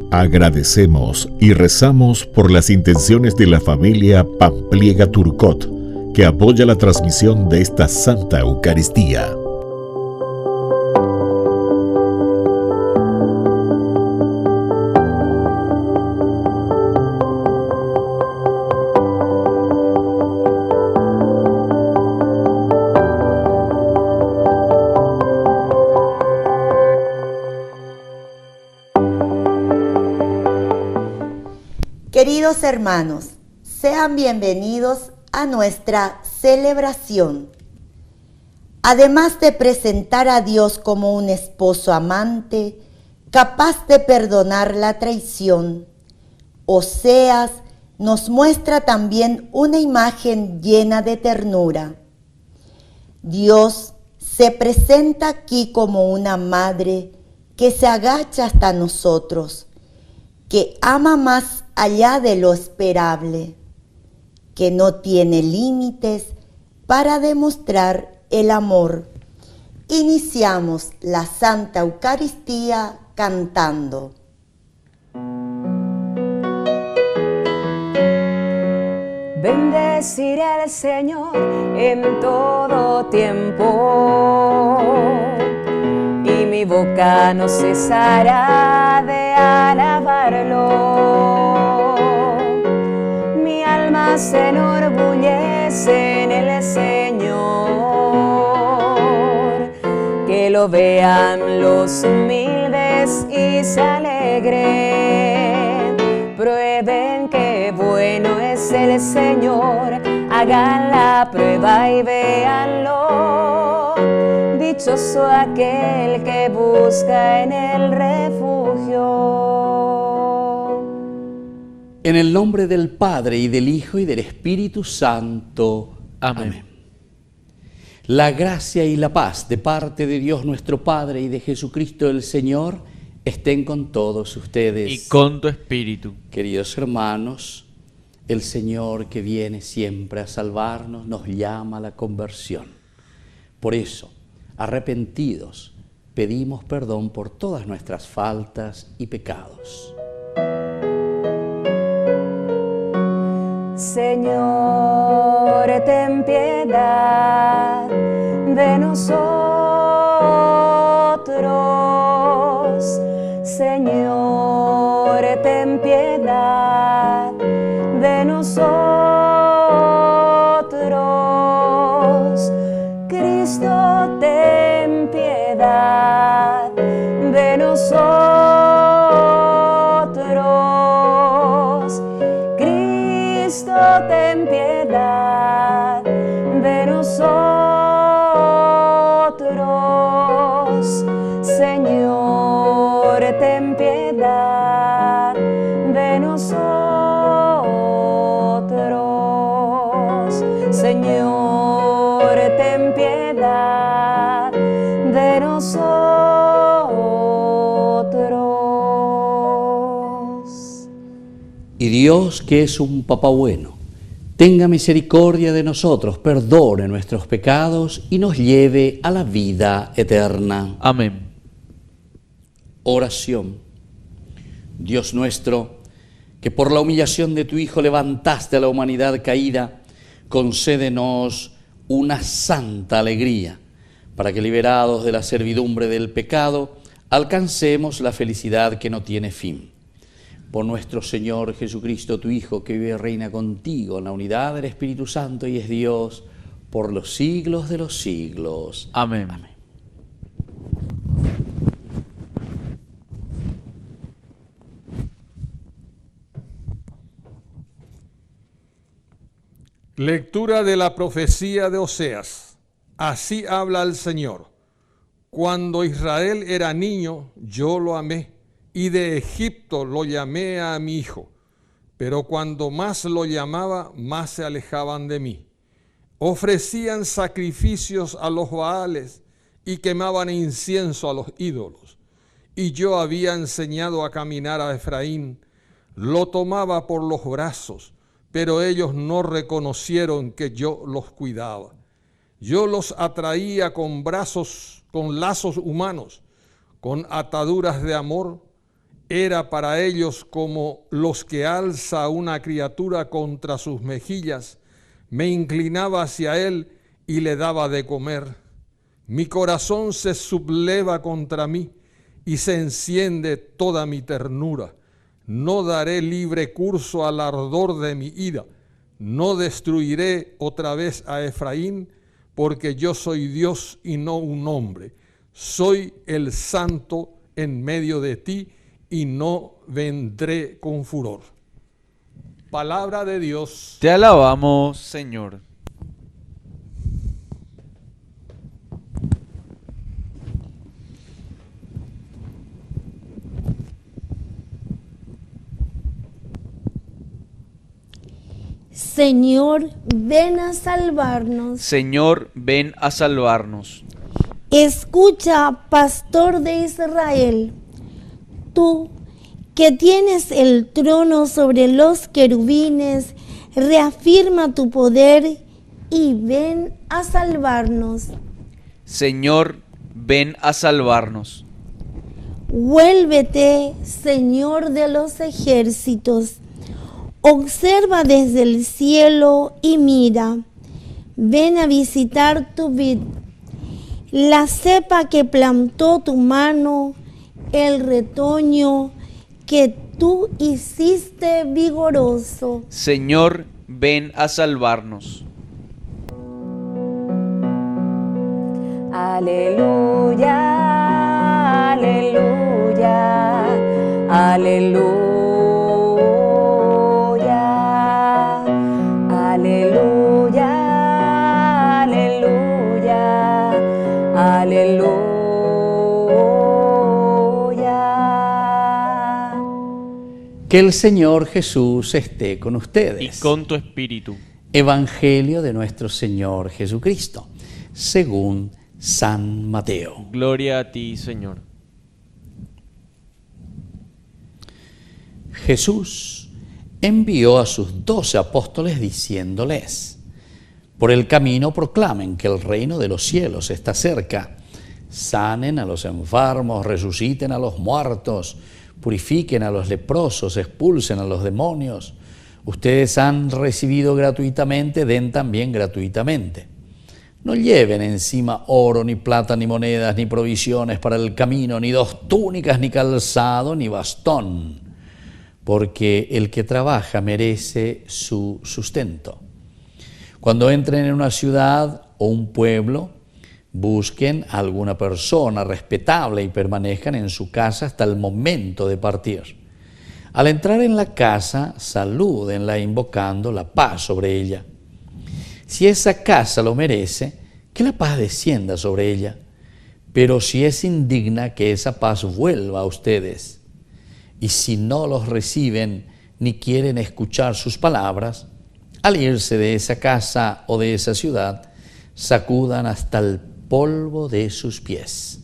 Agradecemos y rezamos por las intenciones de la familia Pampliega Turcot, que apoya la transmisión de esta Santa Eucaristía. Queridos hermanos, sean bienvenidos a nuestra celebración. Además de presentar a Dios como un esposo amante, capaz de perdonar la traición, Oseas nos muestra también una imagen llena de ternura. Dios se presenta aquí como una madre que se agacha hasta nosotros, que ama más allá de lo esperable, que no tiene límites para demostrar el amor. Iniciamos la Santa Eucaristía cantando. Bendeciré al Señor en todo tiempo, y mi boca no cesará de alabarlo. Mi alma se enorgullece en el Señor, que lo vean los humildes y se alegren. Prueben que bueno es el Señor, hagan la prueba y véanlo. Dichoso aquel que busca en el refugio. En el nombre del Padre, y del Hijo, y del Espíritu Santo. Amén. La gracia y la paz de parte de Dios nuestro Padre y de Jesucristo el Señor estén con todos ustedes. Y con tu espíritu. Queridos hermanos, el Señor que viene siempre a salvarnos nos llama a la conversión. Por eso, arrepentidos, pedimos perdón por todas nuestras faltas y pecados. Señor, ten piedad de nosotros. Señor, ten piedad de nosotros. Cristo, ten piedad de nosotros. Cristo, ten piedad de nosotros. Señor, ten piedad de nosotros. Señor, ten piedad de nosotros. Y Dios, que es un Papá bueno, tenga misericordia de nosotros, perdone nuestros pecados y nos lleve a la vida eterna. Amén. Oración. Dios nuestro, que por la humillación de tu Hijo levantaste a la humanidad caída, concédenos una santa alegría, para que, liberados de la servidumbre del pecado, alcancemos la felicidad que no tiene fin. Por nuestro Señor Jesucristo, tu Hijo, que vive y reina contigo en la unidad del Espíritu Santo y es Dios por los siglos de los siglos. Amén. Amén. Lectura de la profecía de Oseas. Así habla el Señor. Cuando Israel era niño, yo lo amé, y de Egipto lo llamé a mi hijo. Pero cuando más lo llamaba, más se alejaban de mí. Ofrecían sacrificios a los Baales y quemaban incienso a los ídolos. Y yo había enseñado a caminar a Efraín, lo tomaba por los brazos, pero ellos no reconocieron que yo los cuidaba. Yo los atraía con lazos humanos, con ataduras de amor, era para ellos como los que alza una criatura contra sus mejillas. Me inclinaba hacia él y le daba de comer. Mi corazón se subleva contra mí y se enciende toda mi ternura. No daré libre curso al ardor de mi ira. No destruiré otra vez a Efraín, porque yo soy Dios y no un hombre. Soy el santo en medio de ti y no vendré con furor. Palabra de Dios. Te alabamos, Señor. Señor, ven a salvarnos. Señor, ven a salvarnos. Escucha, pastor de Israel, tú que tienes el trono sobre los querubines, reafirma tu poder y ven a salvarnos. Señor, ven a salvarnos. Vuélvete, Señor de los ejércitos. Observa desde el cielo y mira. Ven a visitar tu vid, la cepa que plantó tu mano, el retoño que tú hiciste vigoroso. Señor, ven a salvarnos. Aleluya, aleluya, aleluya, aleluya, aleluya, aleluya. Que el Señor Jesús esté con ustedes. Y con tu espíritu. Evangelio de nuestro Señor Jesucristo, según San Mateo. Gloria a ti, Señor. Jesús envió a sus 12 apóstoles diciéndoles: por el camino proclamen que el reino de los cielos está cerca. Sanen a los enfermos, resuciten a los muertos, purifiquen a los leprosos, expulsen a los demonios. Ustedes han recibido gratuitamente, den también gratuitamente. No lleven encima oro, ni plata, ni monedas, ni provisiones para el camino, ni 2 túnicas, ni calzado, ni bastón, porque el que trabaja merece su sustento. Cuando entren en una ciudad o un pueblo, busquen a alguna persona respetable y permanezcan en su casa hasta el momento de partir. Al entrar en la casa, salúdenla invocando la paz sobre ella. Si esa casa lo merece, que la paz descienda sobre ella. Pero si es indigna, que esa paz vuelva a ustedes. Y si no los reciben ni quieren escuchar sus palabras, al irse de esa casa o de esa ciudad, sacudan hasta el polvo de sus pies.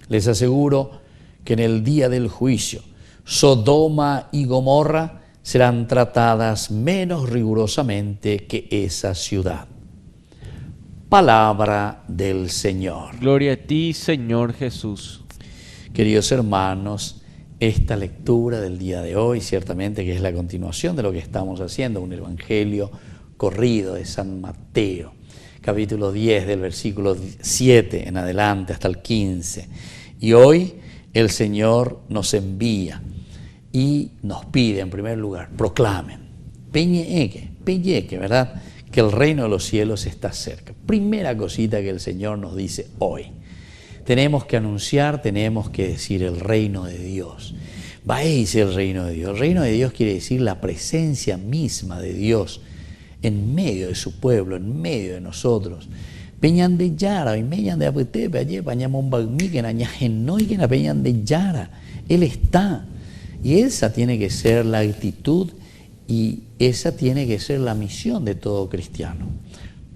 Les aseguro que en el día del juicio, Sodoma y Gomorra serán tratadas menos rigurosamente que esa ciudad. Palabra del Señor. Gloria a ti, Señor Jesús. Queridos hermanos, esta lectura del día de hoy, ciertamente que es la continuación de lo que estamos haciendo, un evangelio corrido de San Mateo, capítulo 10, del versículo 7 en adelante hasta el 15. Y hoy el Señor nos envía y nos pide, en primer lugar, proclamen, peñeque, ¿verdad?, que el reino de los cielos está cerca. Primera cosita que el Señor nos dice hoy. Tenemos que anunciar, tenemos que decir el reino de Dios. Veis el reino de Dios. El reino de Dios quiere decir la presencia misma de Dios en medio de su pueblo, en medio de nosotros. Peñan de Yara, y meñan de Apetepe, allí, pañamón bagmiquen, añajenoiquen a peñan de Yara. Él está. Y esa tiene que ser la actitud y esa tiene que ser la misión de todo cristiano.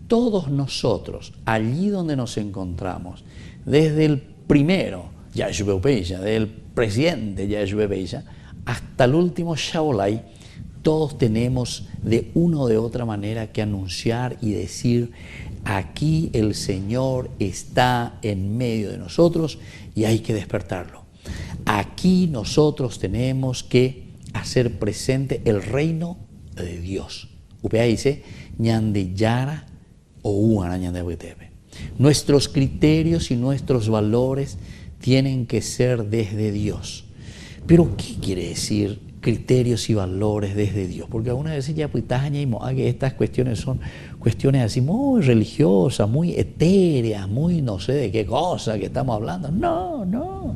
Todos nosotros, allí donde nos encontramos, desde el primero, Yahshua Beya, del presidente Yahshua Beya, hasta el último Shaolai, todos tenemos de una o de otra manera que anunciar y decir: aquí el Señor está en medio de nosotros y hay que despertarlo. Aquí nosotros tenemos que hacer presente el reino de Dios. Upea dice, ñande yara o uana ñande abuetepe. Nuestros criterios y nuestros valores tienen que ser desde Dios. Pero, ¿qué quiere decir criterios y valores desde Dios? Porque algunas veces ya pues que estas cuestiones son cuestiones así muy religiosas, muy etéreas, muy no sé de qué cosa que estamos hablando. No.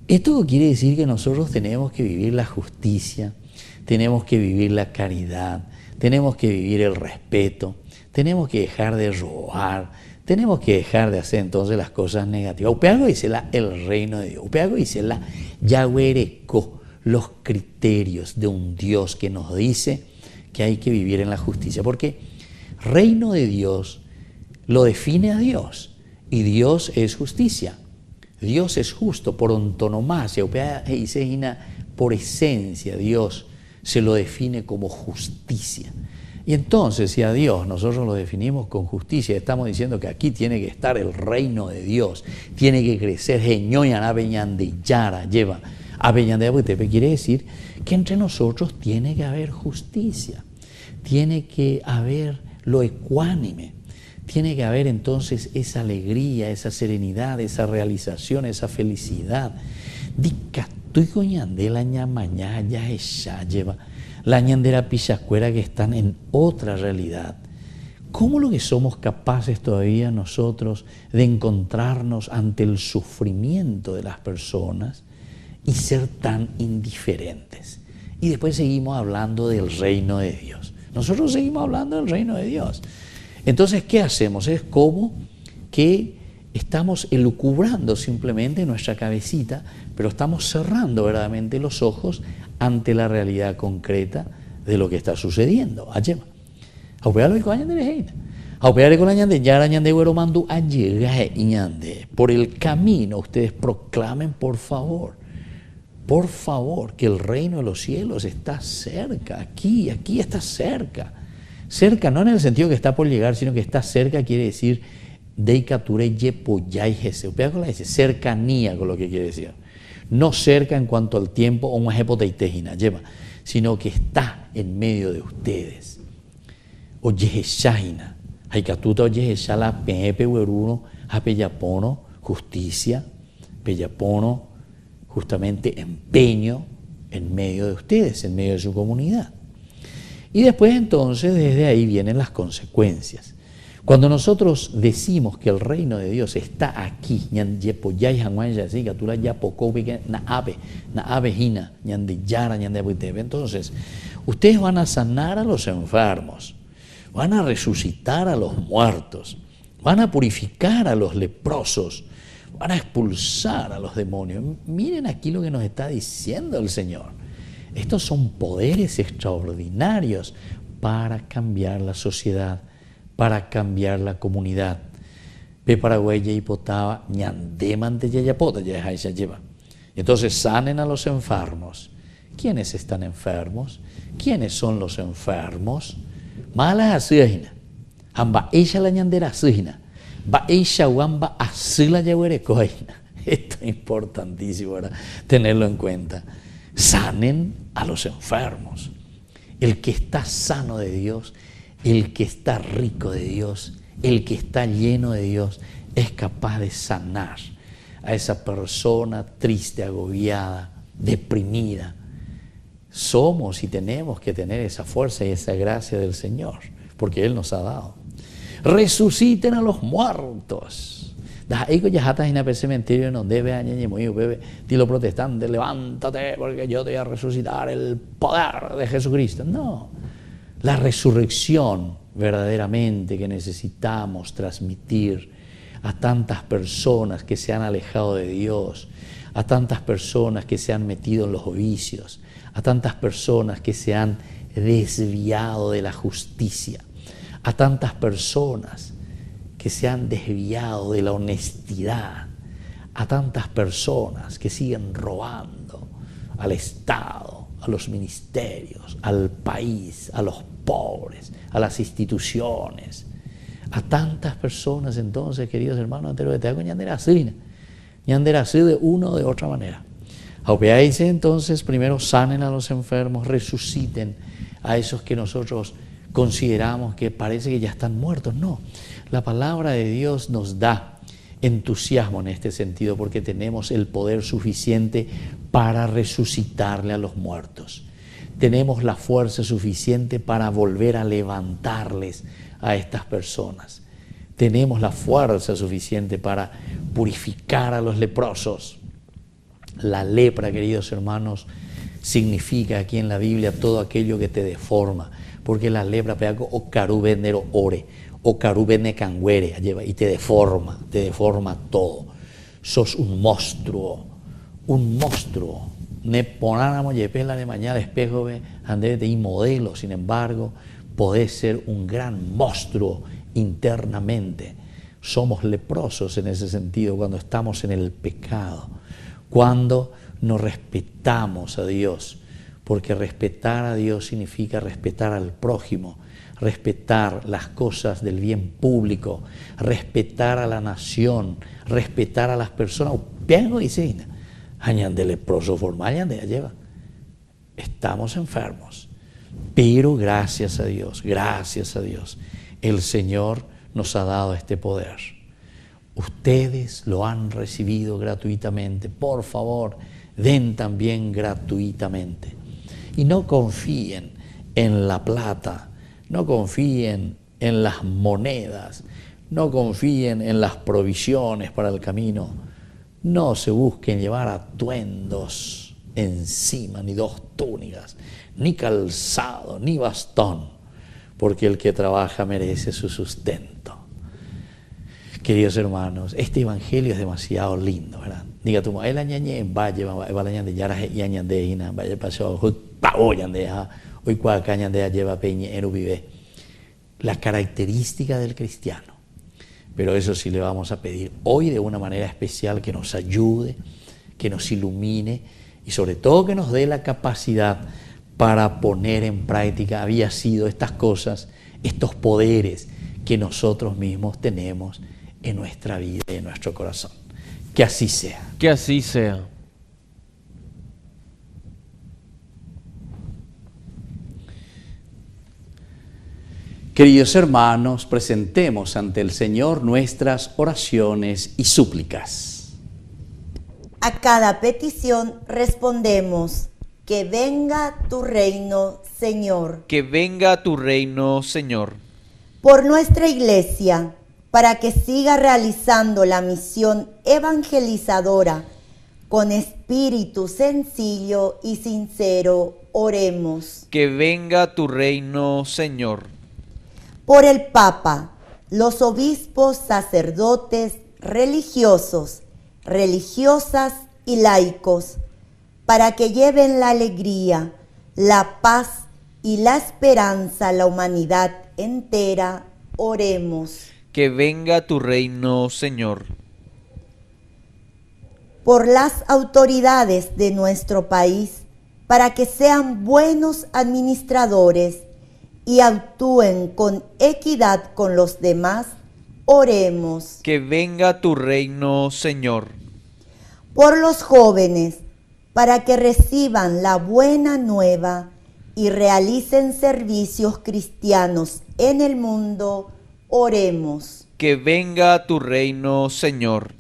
Esto quiere decir que nosotros tenemos que vivir la justicia, tenemos que vivir la caridad, tenemos que vivir el respeto, tenemos que dejar de robar, tenemos que dejar de hacer entonces las cosas negativas. Upeago dice el reino de Dios. Upeago dice Yahwereco, los criterios de un Dios que nos dice que hay que vivir en la justicia. Porque reino de Dios lo define a Dios. Y Dios es justicia. Dios es justo por antonomasia. Upeago dice por esencia Dios se lo define como justicia. Y entonces, si a Dios nosotros lo definimos con justicia, estamos diciendo que aquí tiene que estar el reino de Dios, tiene que crecer, lleva quiere decir que entre nosotros tiene que haber justicia, tiene que haber lo ecuánime, tiene que haber entonces esa alegría, esa serenidad, esa realización, esa felicidad. La ñandera pichacuera que están en otra realidad. ¿Cómo lo que somos capaces todavía nosotros de encontrarnos ante el sufrimiento de las personas y ser tan indiferentes? Y después seguimos hablando del reino de Dios. Nosotros seguimos hablando del reino de Dios. Entonces, ¿qué hacemos? Es como que estamos elucubrando simplemente nuestra cabecita, pero estamos cerrando verdaderamente los ojos ante la realidad concreta de lo que está sucediendo. Por el camino ustedes proclamen, por favor, que el reino de los cielos está cerca, aquí está cerca. Cerca, no en el sentido que está por llegar, sino que está cerca quiere decir cercanía, con lo que quiere decir. No cerca en cuanto al tiempo, sino que está en medio de ustedes. Justicia, peyapono, justamente empeño en medio de ustedes, en medio de su comunidad. Y después entonces desde ahí vienen las consecuencias. Cuando nosotros decimos que el reino de Dios está aquí, entonces ustedes van a sanar a los enfermos, van a resucitar a los muertos, van a purificar a los leprosos, van a expulsar a los demonios. Miren aquí lo que nos está diciendo el Señor. Estos son poderes extraordinarios para cambiar la sociedad, para cambiar la comunidad. Entonces sanen a los enfermos. ¿Quiénes están enfermos? ¿Quiénes son los enfermos? Malas asígina. Amba ella la ñandera asígina. Ba ella wamba asila yahuerecoina. Esto es importantísimo, ¿verdad? Tenerlo en cuenta. Sanen a los enfermos. El que está sano de Dios, el que está rico de Dios, el que está lleno de Dios, es capaz de sanar a esa persona triste, agobiada, deprimida. Somos y tenemos que tener esa fuerza y esa gracia del Señor, porque Él nos ha dado. Resuciten a los muertos. En el cementerio no debe dilo protestante, levántate porque yo te voy a resucitar, el poder de Jesucristo. No, la resurrección verdaderamente que necesitamos transmitir a tantas personas que se han alejado de Dios, a tantas personas que se han metido en los vicios, a tantas personas que se han desviado de la justicia, a tantas personas que se han desviado de la honestidad, a tantas personas que siguen robando al Estado, a los ministerios, al país, a los pobres, a las instituciones, a tantas personas. Entonces, queridos hermanos, te hago ñandera así de una o de otra manera. Aupeáis entonces, primero sanen a los enfermos, resuciten a esos que nosotros consideramos que parece que ya están muertos. No, la palabra de Dios nos da entusiasmo en este sentido porque tenemos el poder suficiente para resucitarle a los muertos. Tenemos la fuerza suficiente para volver a levantarles a estas personas. Tenemos la fuerza suficiente para purificar a los leprosos. La lepra, queridos hermanos, significa aquí en la Biblia todo aquello que te deforma, porque la lepra peaco o carubendero ore, o carubene canguere, y te deforma todo. Sos un monstruo. Ne ponáramos yepela de mañana espejo ve ande de modelo, sin embargo, podés ser un gran monstruo internamente. Somos leprosos en ese sentido cuando estamos en el pecado, cuando no respetamos a Dios, porque respetar a Dios significa respetar al prójimo, respetar las cosas del bien público, respetar a la nación, respetar a las personas. Bien dice, de leproso formal, de lleva. Estamos enfermos, pero gracias a Dios, el Señor nos ha dado este poder. Ustedes lo han recibido gratuitamente. Por favor, den también gratuitamente. Y no confíen en la plata, no confíen en las monedas, no confíen en las provisiones para el camino. No se busquen llevar atuendos encima, ni 2 túnicas, ni calzado, ni bastón, porque el que trabaja merece su sustento. Queridos hermanos, este evangelio es demasiado lindo, ¿verdad? Diga tú, el añañe vaya, vaya de yara y añande ina, vaya pasó, hoy cuaca añande lleva peña en vive. La característica del cristiano. Pero eso sí le vamos a pedir hoy de una manera especial que nos ayude, que nos ilumine y sobre todo que nos dé la capacidad para poner en práctica, había sido estas cosas, estos poderes que nosotros mismos tenemos en nuestra vida y en nuestro corazón. Que así sea. Que así sea. Queridos hermanos, presentemos ante el Señor nuestras oraciones y súplicas. A cada petición respondemos: que venga tu reino, Señor. Que venga tu reino, Señor. Por nuestra Iglesia, para que siga realizando la misión evangelizadora con espíritu sencillo y sincero, oremos. Que venga tu reino, Señor. Por el Papa, los obispos, sacerdotes, religiosos, religiosas y laicos, para que lleven la alegría, la paz y la esperanza a la humanidad entera, oremos. Que venga tu reino, Señor. Por las autoridades de nuestro país, para que sean buenos administradores y actúen con equidad con los demás, oremos. Que venga tu reino, Señor. Por los jóvenes, para que reciban la buena nueva y realicen servicios cristianos en el mundo, oremos. Que venga tu reino, Señor.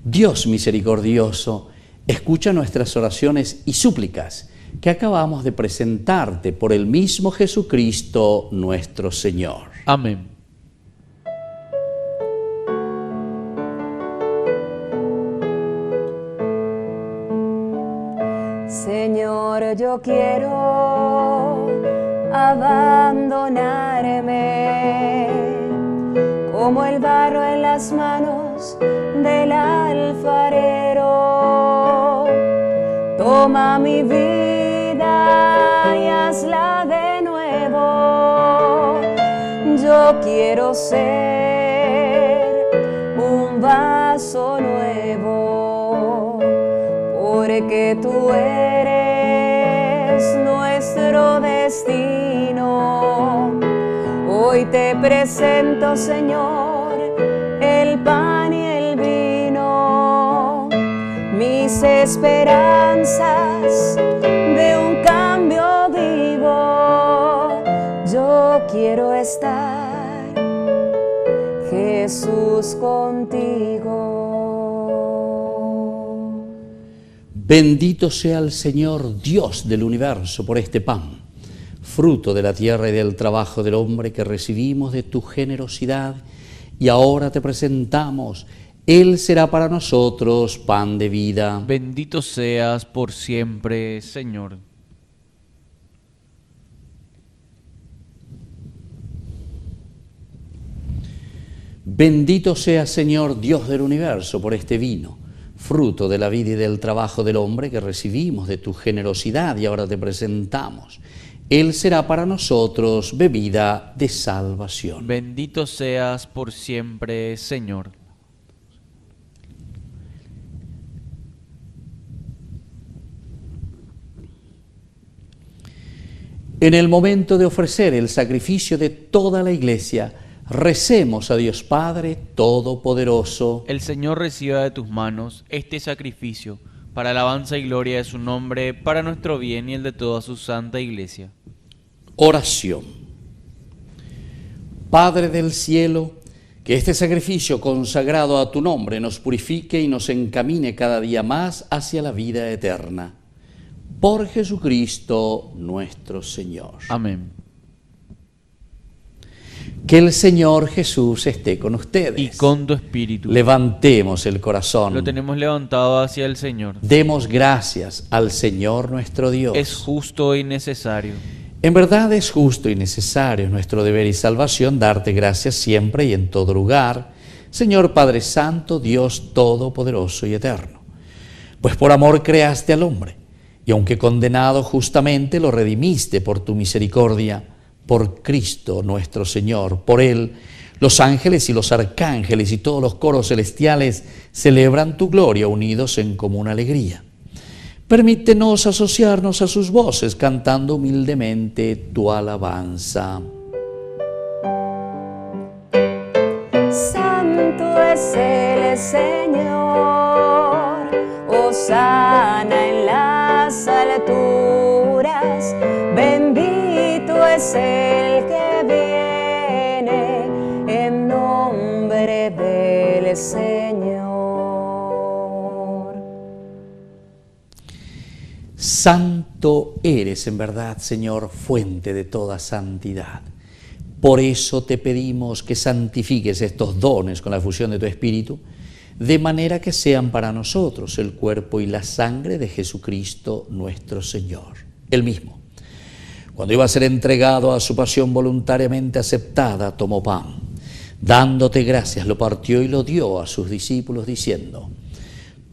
Dios misericordioso, escucha nuestras oraciones y súplicas que acabamos de presentarte por el mismo Jesucristo nuestro Señor. Amén. Señor, yo quiero abandonarme como el barro en las manos del alfarero. Toma mi vida y hazla de nuevo. Yo quiero ser un vaso nuevo, porque tú eres nuestro destino. Hoy te presento, Señor, el pan y el vino, mi mis esperanzas de un cambio vivo. Yo quiero estar, Jesús, contigo. Bendito sea el Señor, Dios del universo, por este pan, fruto de la tierra y del trabajo del hombre que recibimos de tu generosidad, y ahora te presentamos. Él será para nosotros pan de vida. Bendito seas por siempre, Señor. Bendito sea, Señor, Dios del universo, por este vino, fruto de la vida y del trabajo del hombre que recibimos de tu generosidad, y ahora te presentamos. Él será para nosotros bebida de salvación. Bendito seas por siempre, Señor. En el momento de ofrecer el sacrificio de toda la Iglesia, recemos a Dios Padre Todopoderoso. El Señor reciba de tus manos este sacrificio para alabanza y gloria de su nombre, para nuestro bien y el de toda su santa Iglesia. Oración. Padre del cielo, que este sacrificio consagrado a tu nombre nos purifique y nos encamine cada día más hacia la vida eterna. Por Jesucristo nuestro Señor. Amén. Que el Señor Jesús esté con ustedes. Y con tu espíritu. Levantemos el corazón. Lo tenemos levantado hacia el Señor. Demos gracias al Señor nuestro Dios. Es justo y necesario. En verdad es justo y necesario, es nuestro deber y salvación, darte gracias siempre y en todo lugar, Señor Padre Santo, Dios Todopoderoso y Eterno. Pues por amor creaste al hombre, y aunque condenado justamente, lo redimiste por tu misericordia, por Cristo nuestro Señor. Por Él, los ángeles y los arcángeles y todos los coros celestiales celebran tu gloria unidos en común alegría. Permítenos asociarnos a sus voces cantando humildemente tu alabanza. Santo es el Señor, hosana en las alturas, bendito es el que viene en nombre del Señor. Santo eres en verdad, Señor, fuente de toda santidad. Por eso te pedimos que santifiques estos dones con la fusión de tu Espíritu, de manera que sean para nosotros el cuerpo y la sangre de Jesucristo nuestro Señor. Él mismo, cuando iba a ser entregado a su pasión voluntariamente aceptada, tomó pan. Dándote gracias, lo partió y lo dio a sus discípulos, diciendo: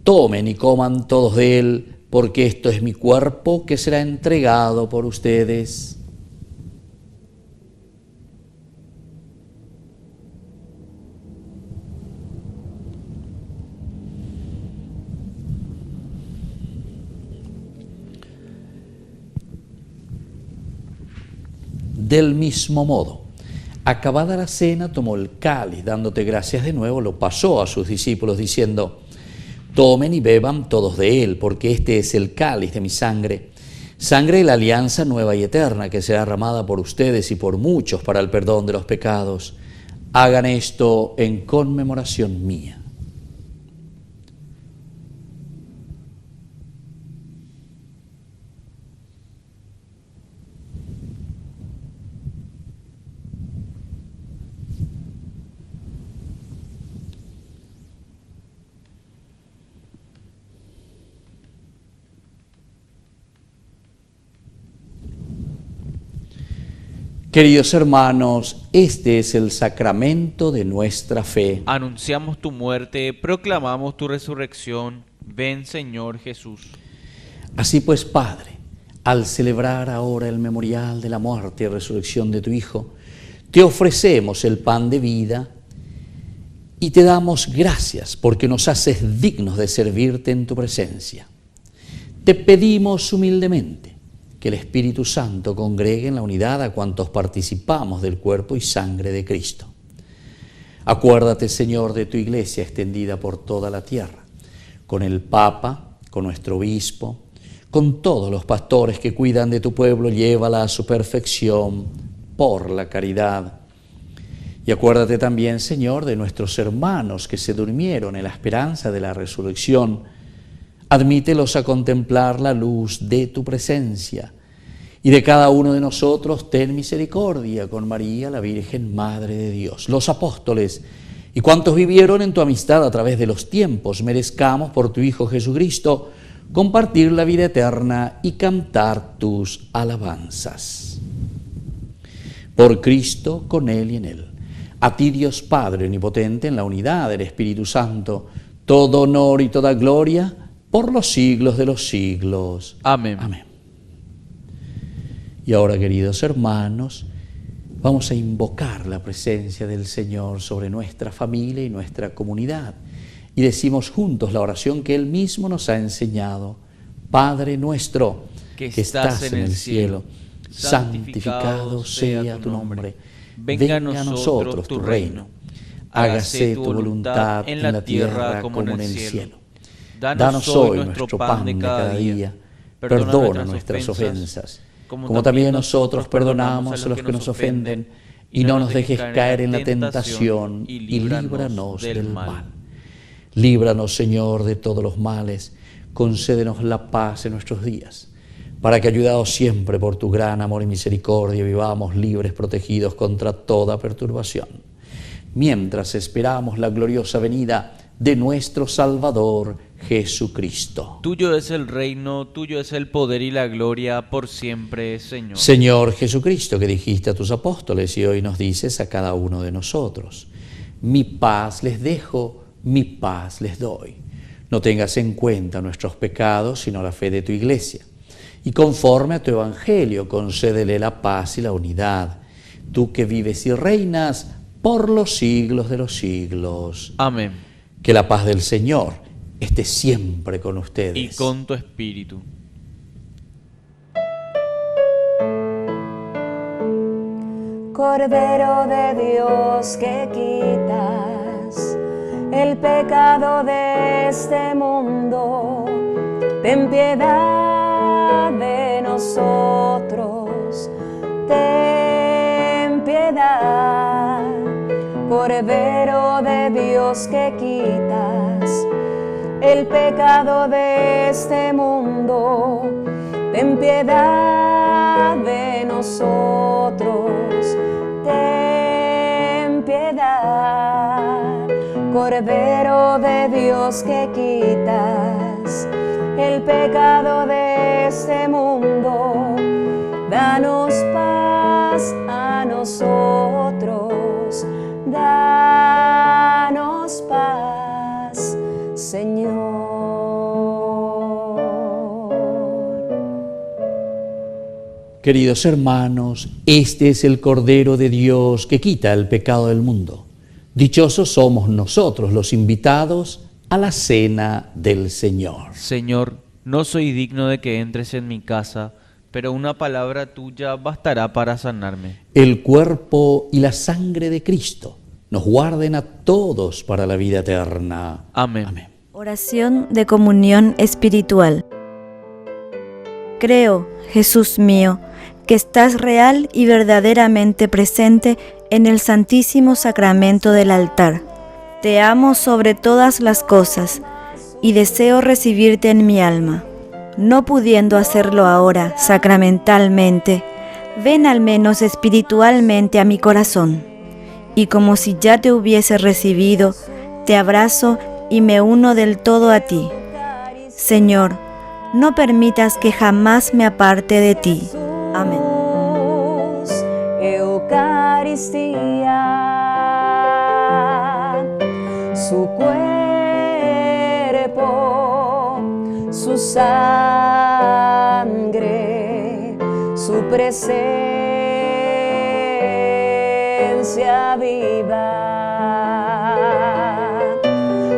tomen y coman todos de él, porque esto es mi cuerpo que será entregado por ustedes. Del mismo modo, acabada la cena, tomó el cáliz, dándote gracias de nuevo, lo pasó a sus discípulos, diciendo: tomen y beban todos de él, porque este es el cáliz de mi sangre, sangre de la alianza nueva y eterna, que será derramada por ustedes y por muchos para el perdón de los pecados. Hagan esto en conmemoración mía. Queridos hermanos, este es el sacramento de nuestra fe. Anunciamos tu muerte, proclamamos tu resurrección. Ven, Señor Jesús. Así pues, Padre, al celebrar ahora el memorial de la muerte y resurrección de tu Hijo, te ofrecemos el pan de vida y te damos gracias porque nos haces dignos de servirte en tu presencia. Te pedimos humildemente que el Espíritu Santo congregue en la unidad a cuantos participamos del cuerpo y sangre de Cristo. Acuérdate, Señor, de tu Iglesia extendida por toda la tierra, con el Papa, con nuestro obispo, con todos los pastores que cuidan de tu pueblo, llévala a su perfección por la caridad. Y acuérdate también, Señor, de nuestros hermanos que se durmieron en la esperanza de la resurrección. Admítelos a contemplar la luz de tu presencia. Y de cada uno de nosotros ten misericordia con María, la Virgen Madre de Dios, los apóstoles y cuantos vivieron en tu amistad a través de los tiempos. Merezcamos por tu Hijo Jesucristo compartir la vida eterna y cantar tus alabanzas. Por Cristo, con Él y en Él. A ti, Dios Padre omnipotente, en la unidad del Espíritu Santo, todo honor y toda gloria por los siglos de los siglos. Amén. Amén. Y ahora, queridos hermanos, vamos a invocar la presencia del Señor sobre nuestra familia y nuestra comunidad. Y decimos juntos la oración que Él mismo nos ha enseñado. Padre nuestro, que estás en el cielo, santificado sea tu nombre. Venga a nosotros tu reino. Hágase tu voluntad en la tierra como en el cielo. Danos hoy nuestro pan de cada día. Perdona nuestras ofensas, como también nosotros perdonamos a los que nos ofenden. Y no nos dejes caer en la tentación, y líbranos del mal. Líbranos, Señor, de todos los males. Concédenos la paz en nuestros días, para que, ayudados siempre por tu gran amor y misericordia, vivamos libres, protegidos contra toda perturbación, mientras esperamos la gloriosa venida de nuestro Salvador Jesucristo. Tuyo es el reino, tuyo es el poder y la gloria por siempre, Señor. Señor Jesucristo, que dijiste a tus apóstoles y hoy nos dices a cada uno de nosotros: mi paz les dejo, mi paz les doy. No tengas en cuenta nuestros pecados, sino la fe de tu Iglesia. Y conforme a tu Evangelio, concédele la paz y la unidad. Tú que vives y reinas por los siglos de los siglos. Amén. Que la paz del Señor esté siempre con ustedes. Y con tu espíritu. Cordero de Dios, que quitas el pecado de este mundo, ten piedad de nosotros, ten piedad. Cordero de Dios, que quitas el pecado de este mundo, ten piedad de nosotros, ten piedad. Cordero de Dios, que quitas el pecado de este mundo, danos paz a nosotros, danos paz, Señor. Queridos hermanos, este es el Cordero de Dios que quita el pecado del mundo. Dichosos somos nosotros los invitados a la cena del Señor. Señor, no soy digno de que entres en mi casa, pero una palabra tuya bastará para sanarme. El cuerpo y la sangre de Cristo nos guarden a todos para la vida eterna. Amén. Amén. Oración de comunión espiritual. Creo, Jesús mío, que estás real y verdaderamente presente en el Santísimo Sacramento del altar. Te amo sobre todas las cosas y deseo recibirte en mi alma. No pudiendo hacerlo ahora sacramentalmente, ven al menos espiritualmente a mi corazón. Y como si ya te hubiese recibido, te abrazo y me uno del todo a ti. Señor, no permitas que jamás me aparte de ti. Amén. Eucaristía, su cuerpo, su sangre, su presencia viva,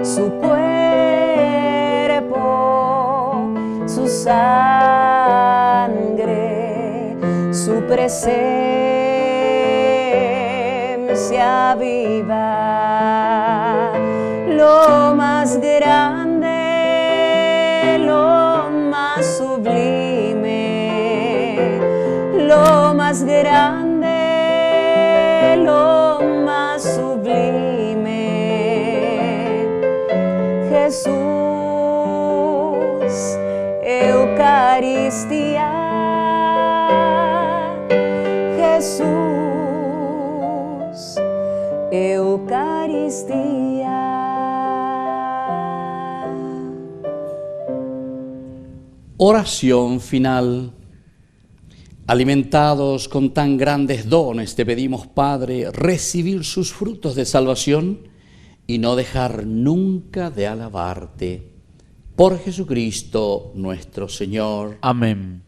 su cuerpo, su sangre, su presencia viva, lo más grande, lo más sublime, lo más grande, lo más sublime. Jesús, Eucaristía. Jesús, Eucaristía. Oración final. Alimentados con tan grandes dones, te pedimos, Padre, recibir sus frutos de salvación y no dejar nunca de alabarte. Por Jesucristo nuestro Señor. Amén.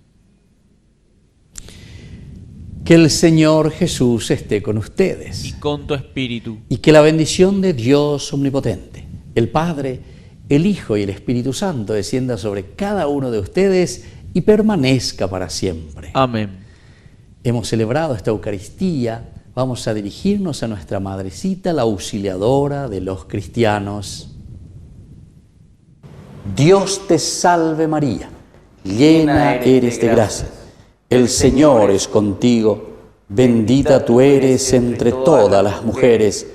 Que el Señor Jesús esté con ustedes. Y con tu espíritu. Y que la bendición de Dios omnipotente, el Padre, el Hijo y el Espíritu Santo descienda sobre cada uno de ustedes y permanezca para siempre. Amén. Hemos celebrado esta Eucaristía. Vamos a dirigirnos a nuestra Madrecita, la auxiliadora de los cristianos. Dios te salve María, llena eres de gracia. El Señor es contigo, bendita tú eres entre todas las mujeres,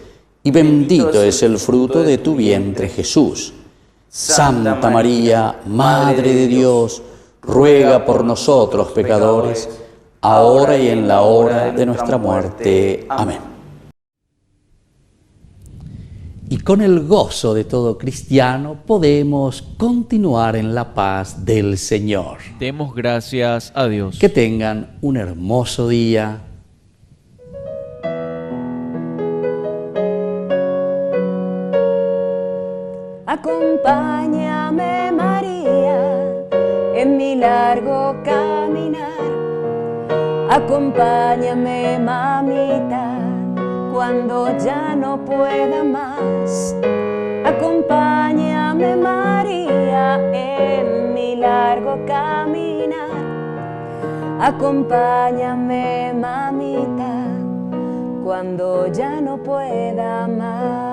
y bendito es el fruto de tu vientre Jesús. Santa María, Madre de Dios, ruega por nosotros pecadores, ahora y en la hora de nuestra muerte. Amén. Y con el gozo de todo cristiano podemos continuar en la paz del Señor. Demos gracias a Dios. Que tengan un hermoso día. Acompáñame, María, en mi largo caminar. Acompáñame, mamita, cuando ya no pueda más. Acompáñame, María, en mi largo caminar. Acompáñame, mamita, cuando ya no pueda más.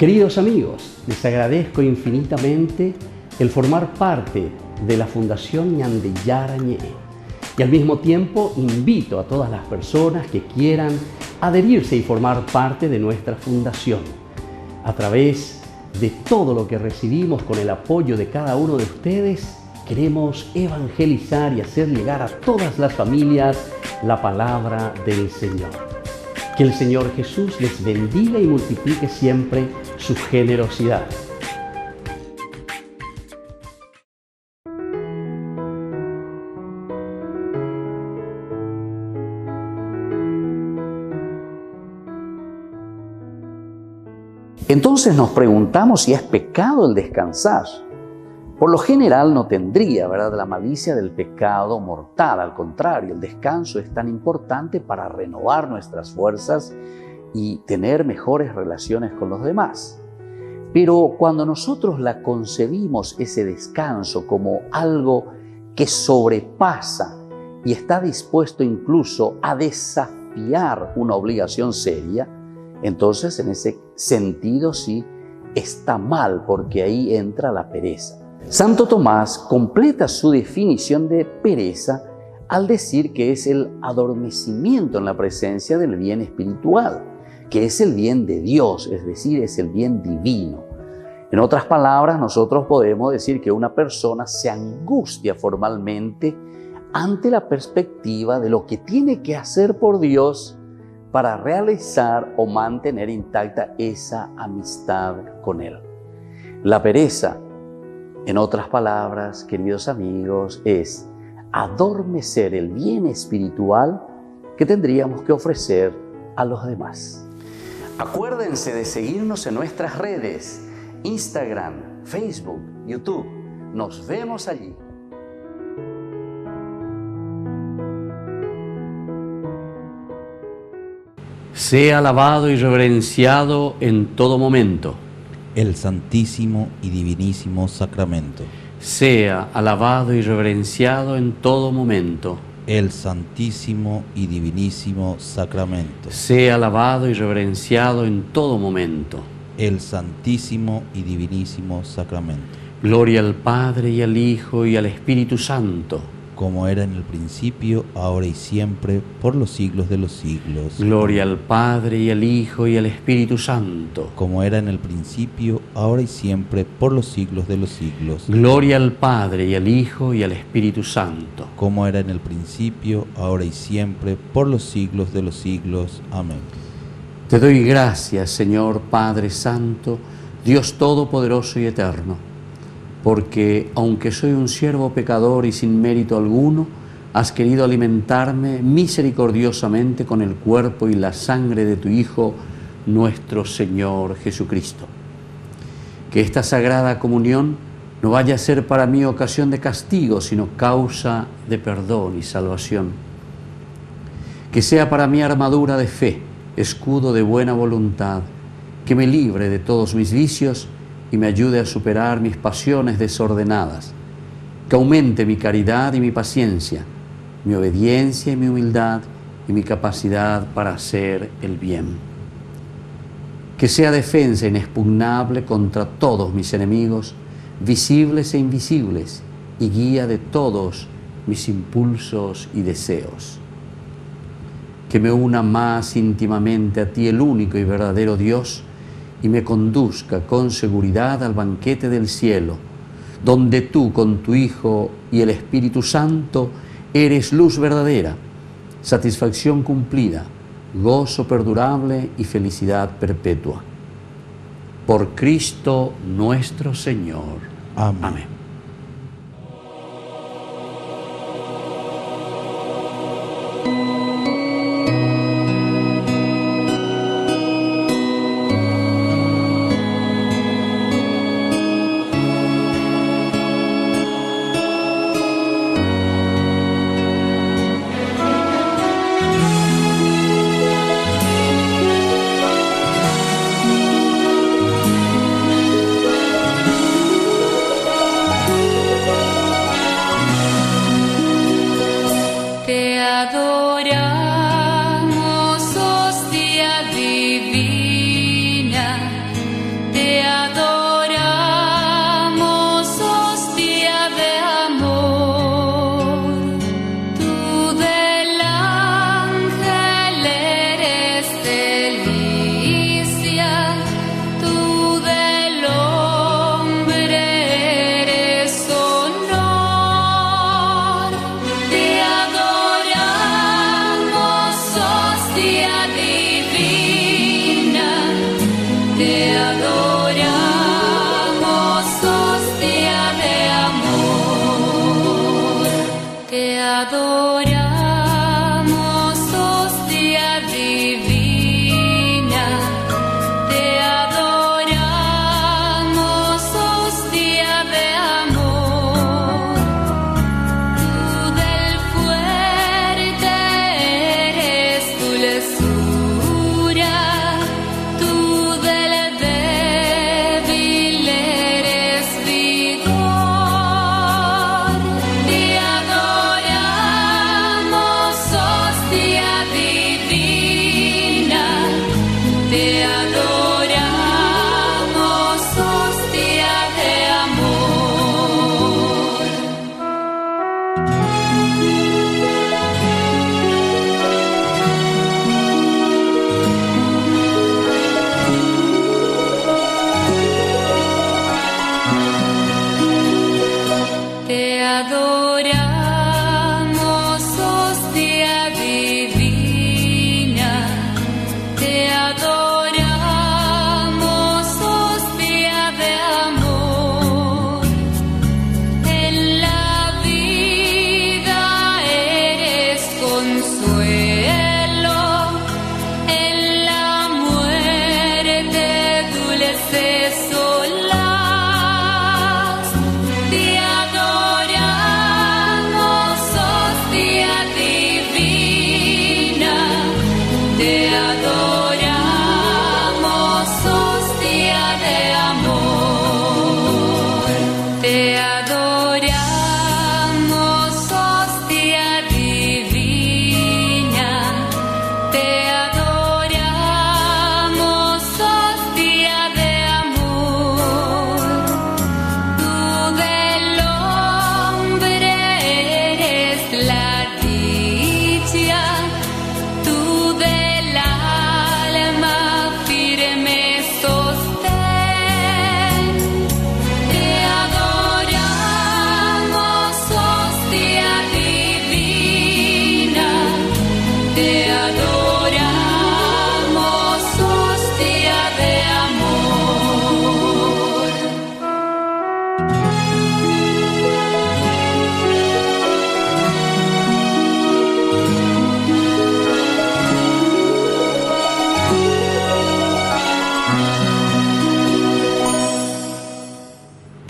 Queridos amigos, les agradezco infinitamente el formar parte de la Fundación Ñandeyara Ñe. Y al mismo tiempo invito a todas las personas que quieran adherirse y formar parte de nuestra fundación. A través de todo lo que recibimos con el apoyo de cada uno de ustedes, queremos evangelizar y hacer llegar a todas las familias la palabra del Señor. Que el Señor Jesús les bendiga y multiplique siempre su generosidad. Entonces nos preguntamos si es pecado el descansar. Por lo general no tendría, ¿verdad?, la malicia del pecado mortal. Al contrario, el descanso es tan importante para renovar nuestras fuerzas y tener mejores relaciones con los demás. Pero cuando nosotros la concebimos, ese descanso, como algo que sobrepasa y está dispuesto incluso a desafiar una obligación seria, entonces en ese sentido sí está mal, porque ahí entra la pereza. Santo Tomás completa su definición de pereza al decir que es el adormecimiento en la presencia del bien espiritual, que es el bien de Dios, es decir, es el bien divino. En otras palabras, nosotros podemos decir que una persona se angustia formalmente ante la perspectiva de lo que tiene que hacer por Dios para realizar o mantener intacta esa amistad con Él. La pereza, en otras palabras, queridos amigos, es adormecer el bien espiritual que tendríamos que ofrecer a los demás. Acuérdense de seguirnos en nuestras redes, Instagram, Facebook, YouTube. Nos vemos allí. Sea alabado y reverenciado en todo momento el santísimo y divinísimo sacramento. Sea alabado y reverenciado en todo momento el santísimo y divinísimo sacramento. Sea alabado y reverenciado en todo momento el santísimo y divinísimo sacramento. Gloria al Padre y al Hijo y al Espíritu Santo, como era en el principio, ahora y siempre, por los siglos de los siglos. Gloria al Padre y al Hijo y al Espíritu Santo, como era en el principio, ahora y siempre, por los siglos de los siglos. Gloria al Padre y al Hijo y al Espíritu Santo, como era en el principio, ahora y siempre, por los siglos de los siglos. Amén. Te doy gracias, Señor Padre Santo, Dios Todopoderoso y Eterno, porque aunque soy un siervo pecador y sin mérito alguno, has querido alimentarme misericordiosamente con el cuerpo y la sangre de tu Hijo, nuestro Señor Jesucristo. Que esta sagrada comunión no vaya a ser para mí ocasión de castigo, sino causa de perdón y salvación. Que sea para mí armadura de fe, escudo de buena voluntad, que me libre de todos mis vicios y me ayude a superar mis pasiones desordenadas, que aumente mi caridad y mi paciencia, mi obediencia y mi humildad y mi capacidad para hacer el bien. Que sea defensa inexpugnable contra todos mis enemigos, visibles e invisibles, y guía de todos mis impulsos y deseos. Que me una más íntimamente a ti, el único y verdadero Dios, y me conduzca con seguridad al banquete del cielo, donde tú con tu Hijo y el Espíritu Santo eres luz verdadera, satisfacción cumplida, gozo perdurable y felicidad perpetua. Por Cristo nuestro Señor. Amén. Amén.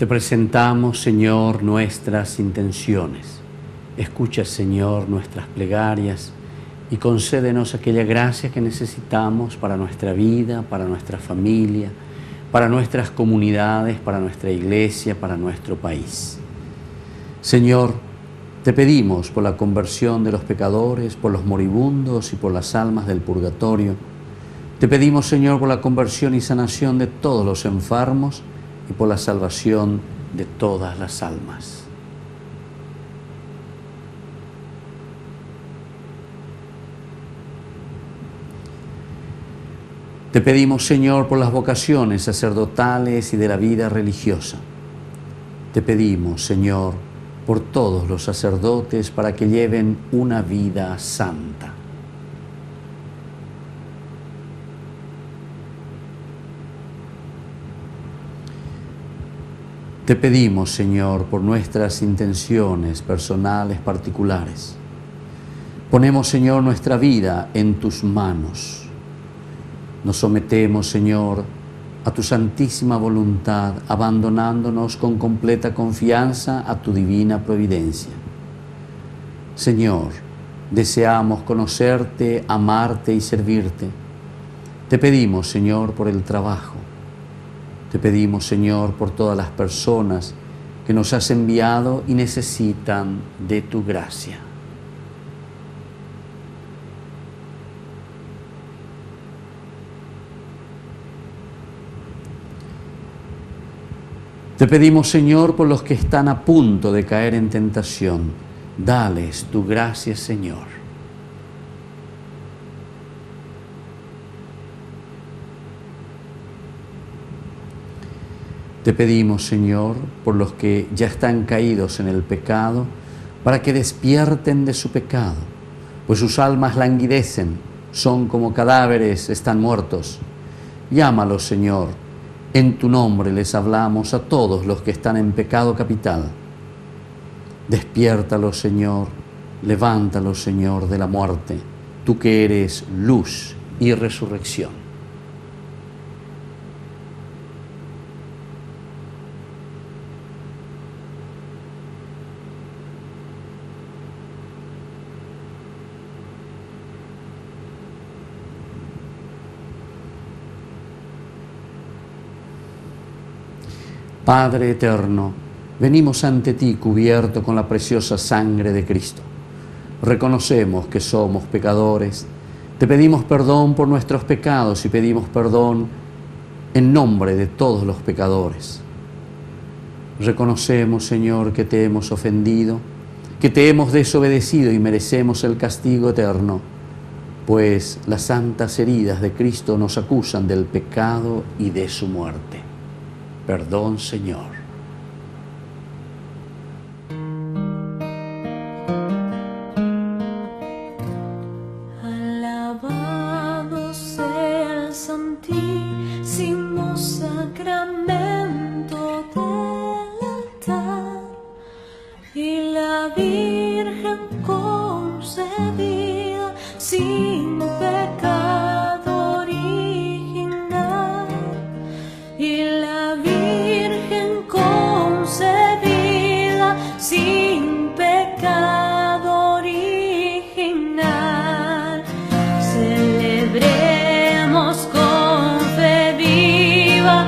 Te presentamos, Señor, nuestras intenciones. Escucha, Señor, nuestras plegarias y concédenos aquella gracia que necesitamos para nuestra vida, para nuestra familia, para nuestras comunidades, para nuestra iglesia, para nuestro país. Señor, te pedimos por la conversión de los pecadores, por los moribundos y por las almas del purgatorio. Te pedimos, Señor, por la conversión y sanación de todos los enfermos y por la salvación de todas las almas. Te pedimos, Señor, por las vocaciones sacerdotales y de la vida religiosa. Te pedimos, Señor, por todos los sacerdotes para que lleven una vida santa. Te pedimos, Señor, por nuestras intenciones personales particulares. Ponemos, Señor, nuestra vida en tus manos. Nos sometemos, Señor, a tu santísima voluntad, abandonándonos con completa confianza a tu divina providencia. Señor, deseamos conocerte, amarte y servirte. Te pedimos, Señor, por el trabajo. Te pedimos, Señor, por todas las personas que nos has enviado y necesitan de tu gracia. Te pedimos, Señor, por los que están a punto de caer en tentación. Dales tu gracia, Señor. Te pedimos, Señor, por los que ya están caídos en el pecado, para que despierten de su pecado, pues sus almas languidecen, son como cadáveres, están muertos. Llámalos, Señor. En tu nombre les hablamos a todos los que están en pecado capital. Despiértalos, Señor, levántalos, Señor, de la muerte, tú que eres luz y resurrección. Padre eterno, venimos ante ti cubierto con la preciosa sangre de Cristo. Reconocemos que somos pecadores, te pedimos perdón por nuestros pecados y pedimos perdón en nombre de todos los pecadores. Reconocemos, Señor, que te hemos ofendido, que te hemos desobedecido y merecemos el castigo eterno, pues las santas heridas de Cristo nos acusan del pecado y de su muerte. Perdón, Señor. Alabado sea el santísimo sacramento del altar y la Virgen concebida sin pecado original y la Virgen concebida sin pecado original. Celebremos con fe viva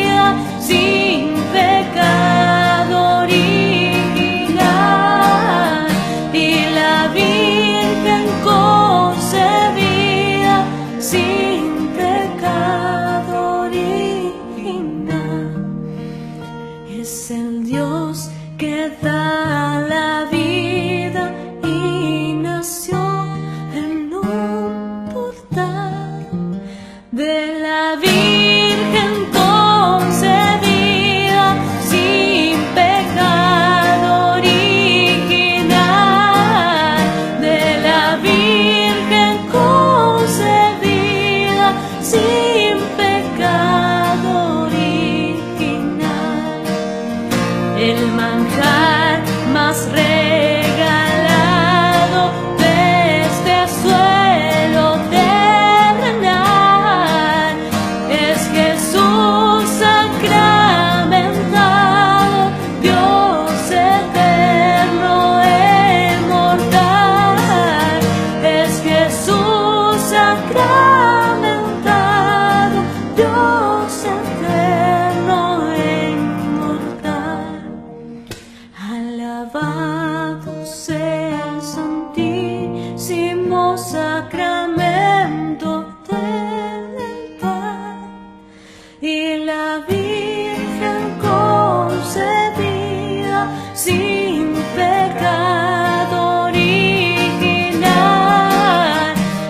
la Virgen concebida sin pecado original,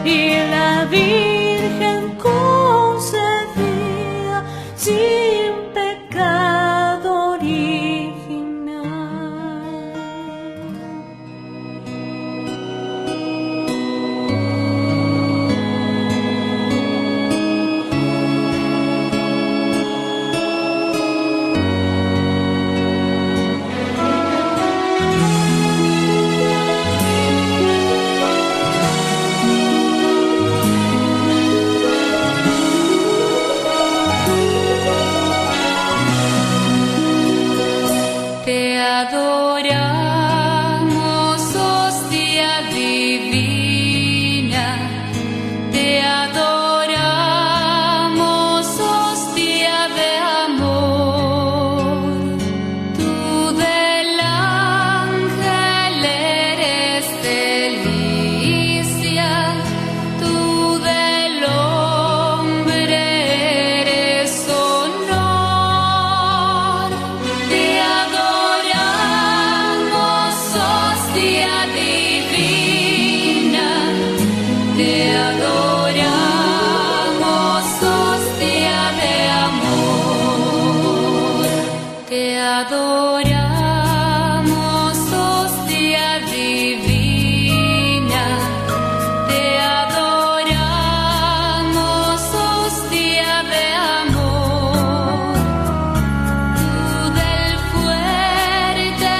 y la Virgen concebida sin pecado original. Te adoramos, hostia divina, te adoramos, hostia de amor. Tú del ángel eres delicia, tú del hombre eres honor. Te adoramos, hostia divina, te adoramos, hostia de amor. Te adoramos, hostia divina, te adoramos, hostia de amor. Tú del fuerte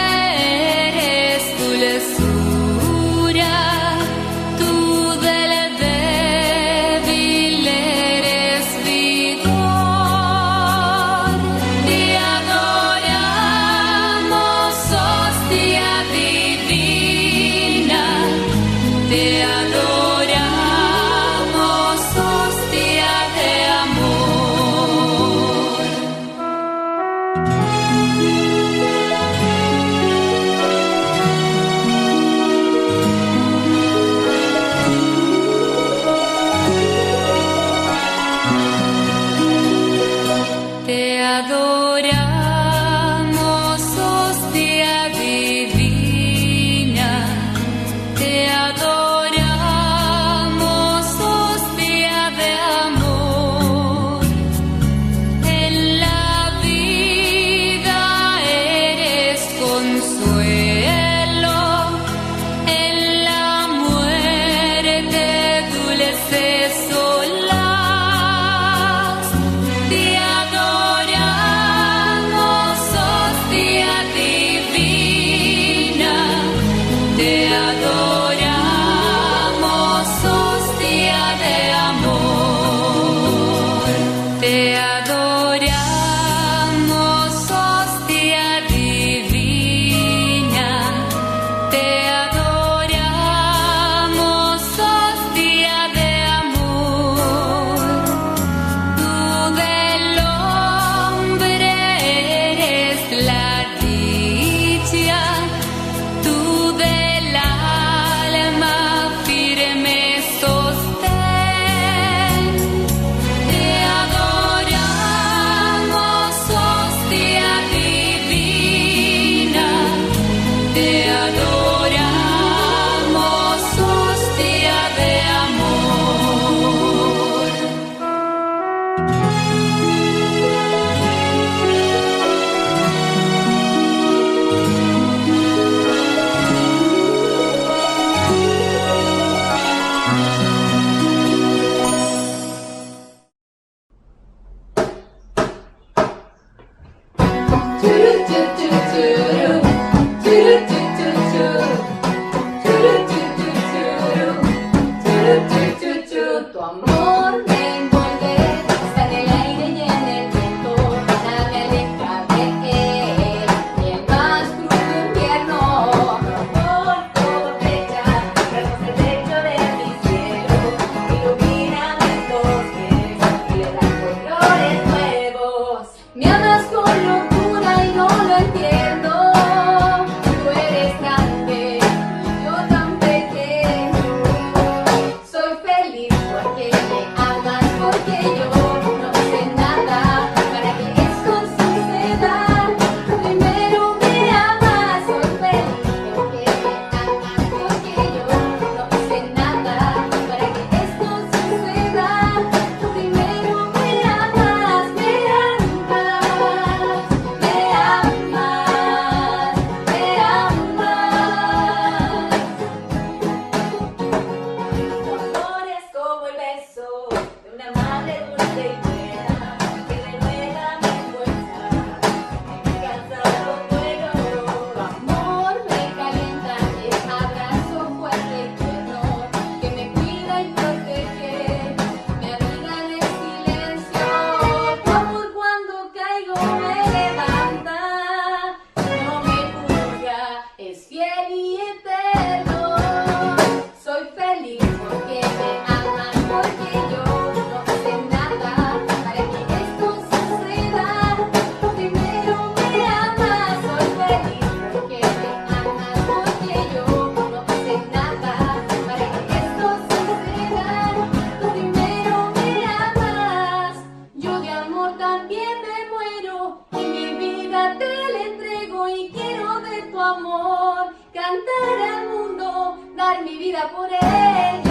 eres dulzura, tú del débil eres vigor. Te adoramos, hostia divina, te adoramos, hostia de amor. Te adoramos, hostia divina, te adoramos, hostia de amor. En la vida eres consuelo, en la muerte dulces olas. Te adoramos, hostia divina, te adoramos, hostia de amor. Te adoramos, hostia divina, te adoramos, hostia de amor. Tú del hombre eres la dicha, tú del alma firme sostén. Te adoramos, hostia divina, te adoramos, hostia de amor. Tu amor me envuelve, está en el aire y en el viento, nada me aleja de él, ni el más crudo invierno. Por todo brecha, tras el techo de mi cielo, ilumina mis bosques y le da colores nuevos. Me amas con locura y no lo entiendo. cantar al mundo, dar mi vida por ella.